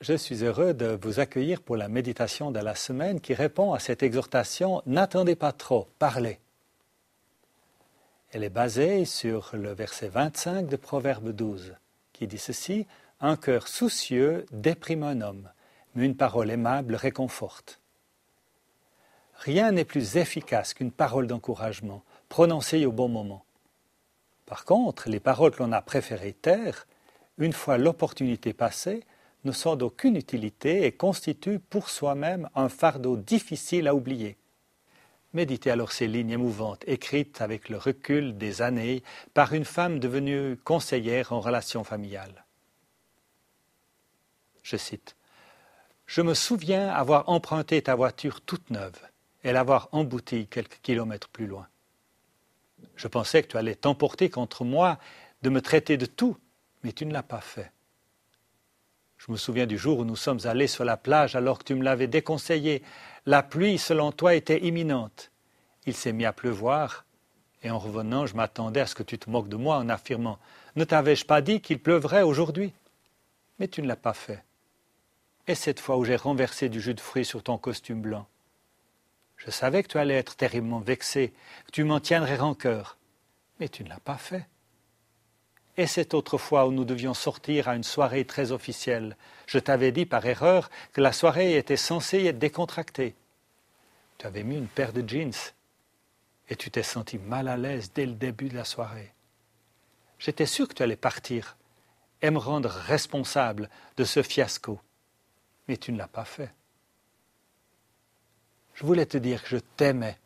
Je suis heureux de vous accueillir pour la méditation de la semaine qui répond à cette exhortation « N'attendez pas trop, parlez ». Elle est basée sur le verset 25 de Proverbe 12 qui dit ceci « Un cœur soucieux déprime un homme, mais une parole aimable réconforte ». Rien n'est plus efficace qu'une parole d'encouragement prononcée au bon moment. Par contre, les paroles que l'on a préféré taire, une fois l'opportunité passée, ne sont d'aucune utilité et constituent pour soi-même un fardeau difficile à oublier. Méditez alors ces lignes émouvantes, écrites avec le recul des années par une femme devenue conseillère en relations familiales. Je cite « Je me souviens avoir emprunté ta voiture toute neuve et l'avoir emboutie quelques kilomètres plus loin. Je pensais que tu allais t'emporter contre moi, de me traiter de tout, mais tu ne l'as pas fait. Je me souviens du jour où nous sommes allés sur la plage alors que tu me l'avais déconseillé. La pluie, selon toi, était imminente. Il s'est mis à pleuvoir et en revenant, je m'attendais à ce que tu te moques de moi en affirmant « Ne t'avais-je pas dit qu'il pleuvrait aujourd'hui ?» Mais tu ne l'as pas fait. Et cette fois où j'ai renversé du jus de fruits sur ton costume blanc, je savais que tu allais être terriblement vexé, que tu m'en tiendrais rancœur, mais tu ne l'as pas fait. Et cette autre fois où nous devions sortir à une soirée très officielle, je t'avais dit par erreur que la soirée était censée être décontractée. Tu avais mis une paire de jeans et tu t'es senti mal à l'aise dès le début de la soirée. J'étais sûr que tu allais partir et me rendre responsable de ce fiasco, mais tu ne l'as pas fait. Je voulais te dire que je t'aimais,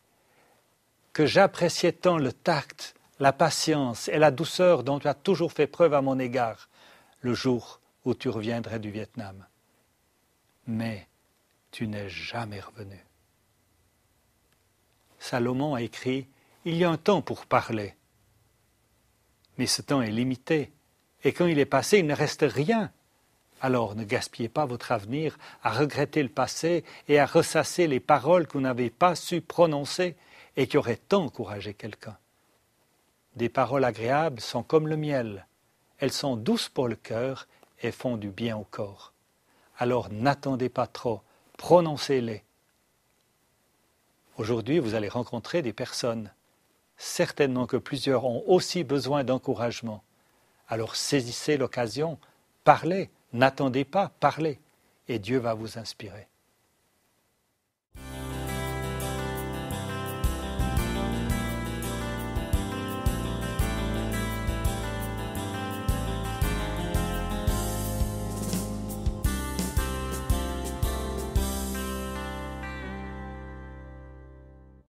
que j'appréciais tant le tact, la patience et la douceur dont tu as toujours fait preuve à mon égard le jour où tu reviendrais du Vietnam. Mais tu n'es jamais revenu. Salomon a écrit « Il y a un temps pour parler ». Mais ce temps est limité, et quand il est passé, il ne reste rien. Alors ne gaspillez pas votre avenir à regretter le passé et à ressasser les paroles que vous n'avez pas su prononcer et qui auraient tant encouragé quelqu'un. Des paroles agréables sont comme le miel. Elles sont douces pour le cœur et font du bien au corps. Alors n'attendez pas trop, prononcez-les. Aujourd'hui, vous allez rencontrer des personnes. Certainement que plusieurs ont aussi besoin d'encouragement. Alors saisissez l'occasion, parlez, n'attendez pas, parlez, et Dieu va vous inspirer.